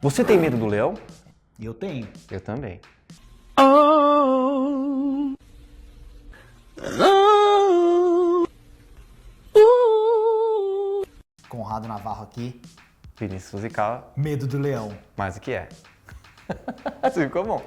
Você tem medo do leão? Eu tenho. Eu também. Conrado Navarro aqui. Vinícius Musical, Medo do leão. mais o que é. Assim ficou bom.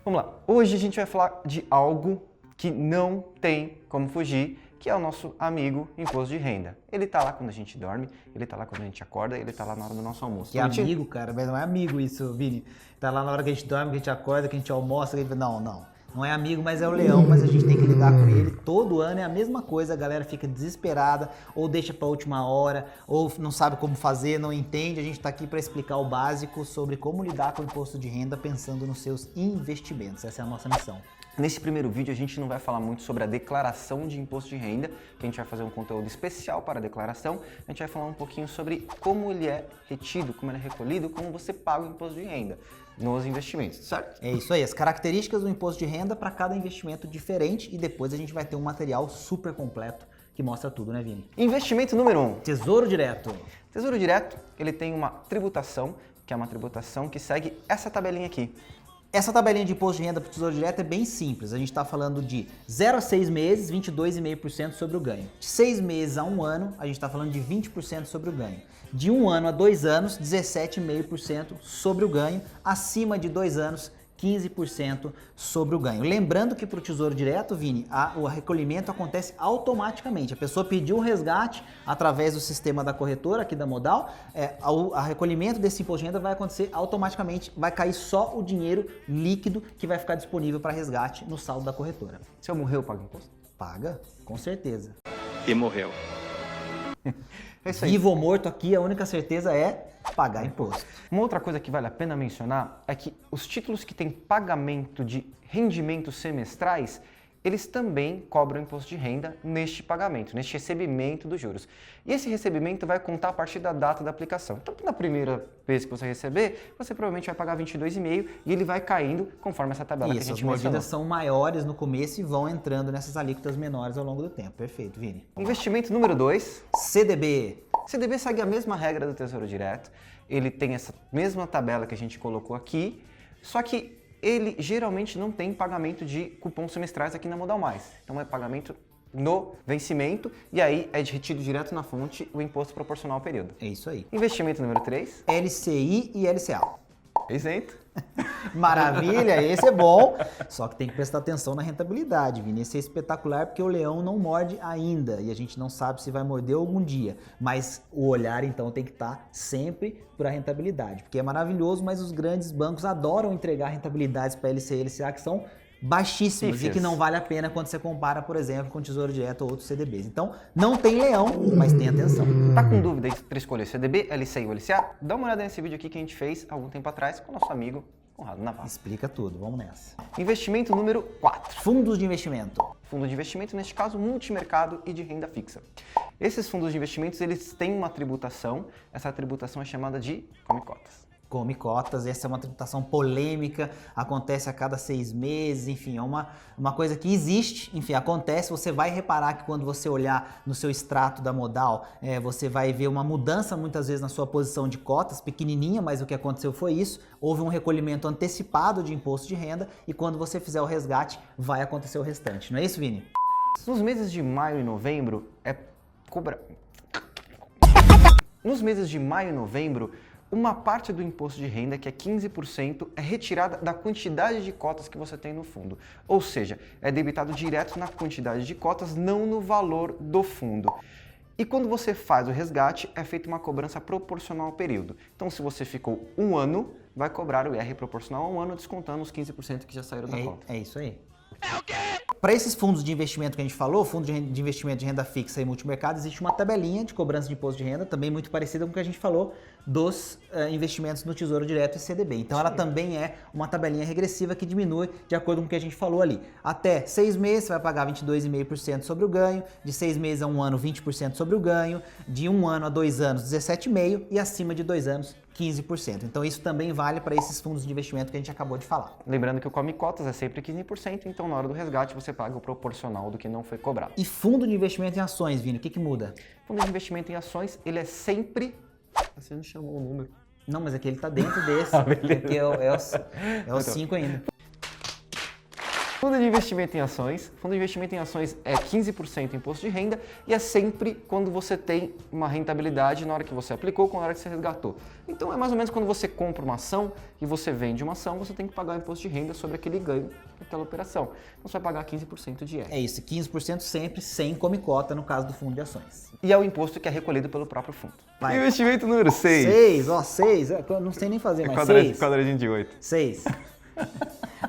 Vamos lá. Hoje a gente vai falar de algo que não tem como fugir, que é o nosso amigo imposto de renda. Ele tá lá quando a gente dorme, ele tá lá quando a gente acorda, ele tá lá na hora do nosso almoço. Que amigo, cara, mas não é amigo isso, Vini. Tá lá na hora que a gente dorme, que a gente acorda, que a gente almoça, que a gente... Não. Não é amigo, mas é o leão, mas a gente tem que lidar com ele. Todo ano é a mesma coisa, a galera fica desesperada, ou deixa pra última hora, ou não sabe como fazer, não entende. A gente tá aqui para explicar o básico sobre como lidar com o imposto de renda pensando nos seus investimentos. Essa é a nossa missão. Nesse primeiro vídeo a gente não vai falar muito sobre a declaração de imposto de renda, que a gente vai fazer um conteúdo especial para a declaração. A gente vai falar um pouquinho sobre como ele é retido, como ele é recolhido, como você paga o imposto de renda nos investimentos, certo? É isso aí, as características do imposto de renda para cada investimento diferente e depois a gente vai ter um material super completo que mostra tudo, né, Vini? Investimento número 1. Tesouro Direto. Tesouro Direto, ele tem uma tributação, que é uma tributação que segue essa tabelinha aqui. Essa tabelinha de imposto de renda para o Tesouro Direto é bem simples. A gente está falando de 0 a 6 meses, 22,5% sobre o ganho. De 6 meses a 1 ano, a gente está falando de 20% sobre o ganho. De 1 ano a 2 anos, 17,5% sobre o ganho. Acima de 2 anos, 15% sobre o ganho. Lembrando que para o Tesouro Direto, Vini, o recolhimento acontece automaticamente. A pessoa pediu o resgate através do sistema da corretora aqui da Modal, o recolhimento desse imposto de renda vai acontecer automaticamente, vai cair só o dinheiro líquido que vai ficar disponível para resgate no saldo da corretora. Se eu morrer, eu pago imposto? Paga, com certeza. E morreu. É isso aí. Vivo ou morto aqui, a única certeza é pagar imposto. Uma outra coisa que vale a pena mencionar é que os títulos que têm pagamento de rendimentos semestrais, eles também cobram imposto de renda neste pagamento, neste recebimento dos juros. E esse recebimento vai contar a partir da data da aplicação. Então, na primeira vez que você receber, você provavelmente vai pagar 22,5 e ele vai caindo conforme essa tabela que a gente mencionou. As mordidas são maiores no começo e vão entrando nessas alíquotas menores ao longo do tempo. Perfeito, Vini. Investimento número 2. CDB. CDB segue a mesma regra do Tesouro Direto. Ele tem essa mesma tabela que a gente colocou aqui, só que ele geralmente não tem pagamento de cupons semestrais aqui na Modal Mais. Então é pagamento no vencimento e aí é retido direto na fonte o imposto proporcional ao período. É isso aí. Investimento número 3. LCI e LCA. Isento. Maravilha, esse é bom. Só que tem que prestar atenção na rentabilidade, Vini. Esse é espetacular porque o leão não morde ainda e a gente não sabe se vai morder algum dia. Mas o olhar, então, tem que estar sempre para a rentabilidade. Porque é maravilhoso, mas os grandes bancos adoram entregar rentabilidades para LCI e LCA que são baixíssimas e que não vale a pena quando você compara, por exemplo, com Tesouro Direto ou outros CDBs. Então, não tem leão, mas tem atenção. Tá com dúvida entre escolher CDB, LCI ou LCA? Dá uma olhada nesse vídeo aqui que a gente fez algum tempo atrás com o nosso amigo Conrado Navarro. Explica tudo, vamos nessa. Investimento número 4. Fundos de investimento. Fundo de investimento, neste caso, multimercado e de renda fixa. Esses fundos de investimentos, eles têm uma tributação, essa tributação é chamada de come-cotas. Come cotas, essa é uma tributação polêmica, acontece a cada 6 meses, enfim, é uma coisa que existe, enfim, acontece, você vai reparar que quando você olhar no seu extrato da Modal, você vai ver uma mudança muitas vezes na sua posição de cotas, pequenininha, mas o que aconteceu foi isso, houve um recolhimento antecipado de imposto de renda e quando você fizer o resgate, vai acontecer o restante, não é isso, Vini? Nos meses de maio e novembro, Nos meses de maio e novembro, uma parte do imposto de renda, que é 15%, é retirada da quantidade de cotas que você tem no fundo. Ou seja, é debitado direto na quantidade de cotas, não no valor do fundo. E quando você faz o resgate, é feita uma cobrança proporcional ao período. Então, se você ficou 1 ano, vai cobrar o IR proporcional a 1 ano, descontando os 15% que já saíram da conta. É isso aí. Para esses fundos de investimento que a gente falou, fundo de investimento de renda fixa e multimercado, existe uma tabelinha de cobrança de imposto de renda, também muito parecida com o que a gente falou dos investimentos no Tesouro Direto e CDB. Então ela também é uma tabelinha regressiva que diminui de acordo com o que a gente falou ali. Até 6 meses você vai pagar 22,5% sobre o ganho, de 6 meses a 1 ano 20% sobre o ganho, de 1 ano a 2 anos 17,5% e acima de 2 anos 15%. Então isso também vale para esses fundos de investimento que a gente acabou de falar. Lembrando que o come cotas é sempre 15%, então na hora do resgate você paga o proporcional do que não foi cobrado. E fundo de investimento em ações, Vini, o que muda? Fundo de investimento em ações, ele é sempre Você não chamou o número. Não, mas aquele tá dentro desse, porque é o 5 ainda. Fundo de investimento em ações. Fundo de investimento em ações é 15% imposto de renda e é sempre quando você tem uma rentabilidade na hora que você aplicou com a hora que você resgatou. Então é mais ou menos quando você compra uma ação e você vende uma ação, você tem que pagar o imposto de renda sobre aquele ganho daquela operação. Então você vai pagar 15% de IR. É isso, 15% sempre sem come-cota no caso do fundo de ações. E é o imposto que é recolhido pelo próprio fundo. Vai. Investimento número 6. 6, ó, 6. Não sei nem fazer, mas 6. Quadradinho de 8. 6.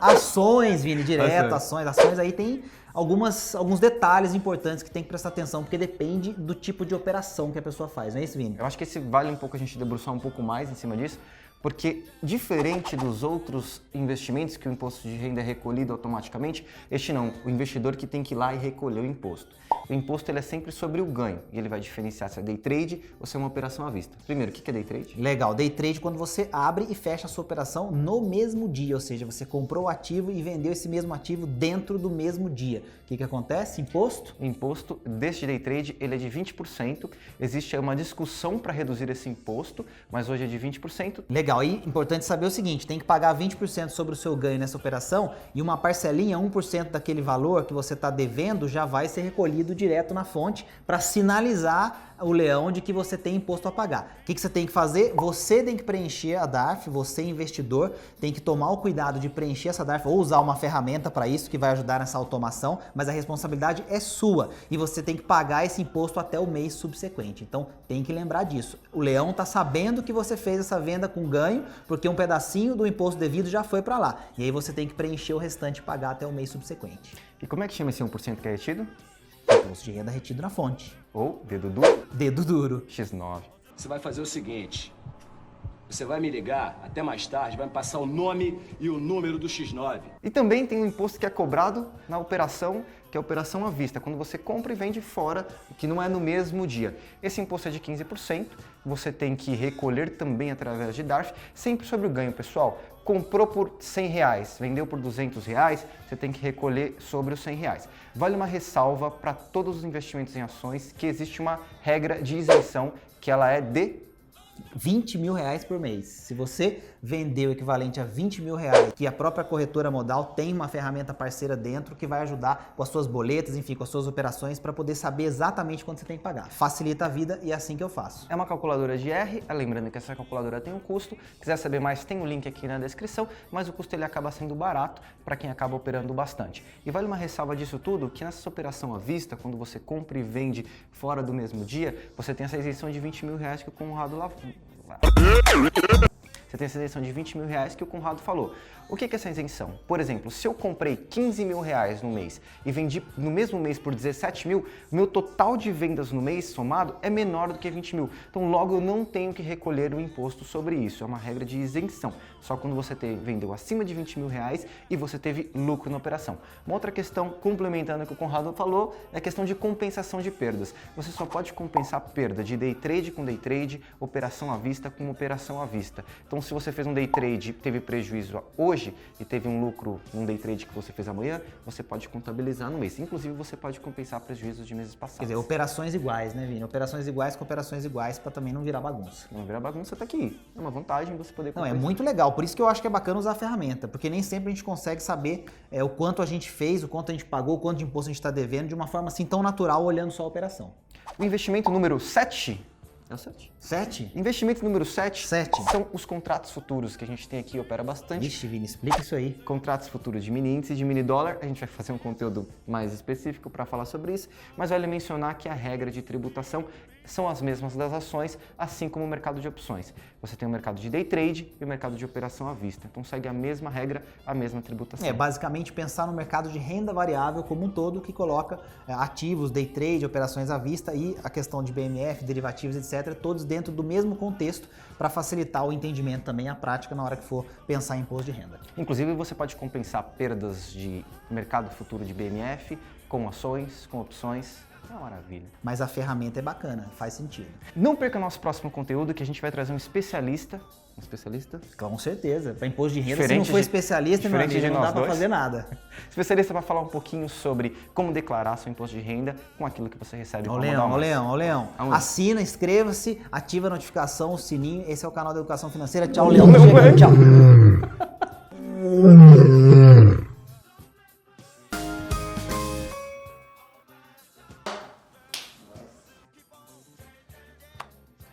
Ações, Vini, direto, ações. Ações aí tem alguns detalhes importantes que tem que prestar atenção, porque depende do tipo de operação que a pessoa faz, não é isso, Vini? Eu acho que esse vale um pouco a gente debruçar um pouco mais em cima disso, porque diferente dos outros investimentos que o imposto de renda é recolhido automaticamente, este não, o investidor que tem que ir lá e recolher o imposto. O imposto ele é sempre sobre o ganho e ele vai diferenciar se é day trade ou se é uma operação à vista. Primeiro, o que é day trade? Legal, day trade quando você abre e fecha a sua operação no mesmo dia, ou seja, você comprou o ativo e vendeu esse mesmo ativo dentro do mesmo dia. O que acontece? Imposto? O imposto deste day trade ele é de 20%, existe uma discussão para reduzir esse imposto, mas hoje é de 20%. Legal, e importante saber o seguinte, tem que pagar 20% sobre o seu ganho nessa operação e uma parcelinha, 1% daquele valor que você está devendo já vai ser recolhido direto na fonte para sinalizar o leão de que você tem imposto a pagar. O que você tem que fazer? Você tem que preencher a DARF, você investidor tem que tomar o cuidado de preencher essa DARF ou usar uma ferramenta para isso que vai ajudar nessa automação, mas a responsabilidade é sua e você tem que pagar esse imposto até o mês subsequente. Então tem que lembrar disso. O leão está sabendo que você fez essa venda com ganho porque um pedacinho do imposto devido já foi para lá. E aí você tem que preencher o restante e pagar até o mês subsequente. E como é que chama esse 1% que é retido? Imposto de renda retido na fonte. Ou dedo duro? Dedo duro. X9. Você vai fazer o seguinte, você vai me ligar até mais tarde, vai me passar o nome e o número do X9. E também tem um imposto que é cobrado na operação, que é a operação à vista, quando você compra e vende fora, que não é no mesmo dia. Esse imposto é de 15%, você tem que recolher também através de DARF, sempre sobre o ganho, pessoal. Comprou por R$100, vendeu por R$200, você tem que recolher sobre os R$100. Vale uma ressalva para todos os investimentos em ações que existe uma regra de isenção que ela é de R$20 mil por mês. Se você vender o equivalente a R$20 mil, que a própria corretora modal tem uma ferramenta parceira dentro que vai ajudar com as suas boletas, enfim, com as suas operações para poder saber exatamente quanto você tem que pagar. Facilita a vida e é assim que eu faço. É uma calculadora de R, lembrando que essa calculadora tem um custo. Quiser saber mais, tem o link aqui na descrição, mas o custo ele acaba sendo barato para quem acaba operando bastante. E vale uma ressalva disso tudo, que nessa operação à vista, quando você compra e vende fora do mesmo dia, você tem essa isenção de R$20 mil que o Conrado lá. Você tem essa isenção de R$20 mil que o Conrado falou. O que é essa isenção? Por exemplo, se eu comprei R$15 mil no mês e vendi no mesmo mês por 17 mil, meu total de vendas no mês somado é menor do que 20 mil. Então logo eu não tenho que recolher o imposto sobre isso. É uma regra de isenção. Só quando você vendeu acima de R$20 mil e você teve lucro na operação. Uma outra questão, complementando o que o Conrado falou, é a questão de compensação de perdas. Você só pode compensar perda de day trade com day trade, operação à vista com operação à vista. Então se você fez um day trade e teve prejuízo hoje e teve um lucro num day trade que você fez amanhã, você pode contabilizar no mês. Inclusive, você pode compensar prejuízos de meses passados. Quer dizer, operações iguais, né, Vini? Operações iguais com operações iguais para também não virar bagunça. Não virar bagunça, tá aqui. É uma vantagem você poder compensar. Não, é muito legal. Por isso que eu acho que é bacana usar a ferramenta, porque nem sempre a gente consegue saber o quanto a gente fez, o quanto a gente pagou, o quanto de imposto a gente está devendo de uma forma assim tão natural, olhando só a operação. O investimento número 7... É o 7. 7? Investimento número 7 7. São os contratos futuros que a gente tem aqui, opera bastante. Ixi, Vini, explica isso aí. Contratos futuros de mini índice e de mini dólar. A gente vai fazer um conteúdo mais específico para falar sobre isso, mas vale mencionar que a regra de tributação são as mesmas das ações, assim como o mercado de opções. Você tem o mercado de day trade e o mercado de operação à vista. Então segue a mesma regra, a mesma tributação. É basicamente pensar no mercado de renda variável como um todo, que coloca ativos, day trade, operações à vista e a questão de BMF, derivativos, etc., todos dentro do mesmo contexto para facilitar o entendimento também, a prática na hora que for pensar em imposto de renda. Inclusive você pode compensar perdas de mercado futuro de BMF com ações, com opções. É uma maravilha. Mas a ferramenta é bacana, faz sentido. Não perca nosso próximo conteúdo, que a gente vai trazer um especialista. Um especialista? Com certeza. Para imposto de renda, Diferente se não for de- especialista, meu diferente amigo, de não dá nós para dois. fazer nada. Especialista para falar um pouquinho sobre como declarar seu imposto de renda com aquilo que você recebe. Ó, para Leão, mandar ó, mais. Leão, ó, Leão. Aonde? Assina, inscreva-se, ativa a notificação, o sininho. Esse é o canal da Educação Financeira. Tchau, Leão. Tô chegando. Tchau.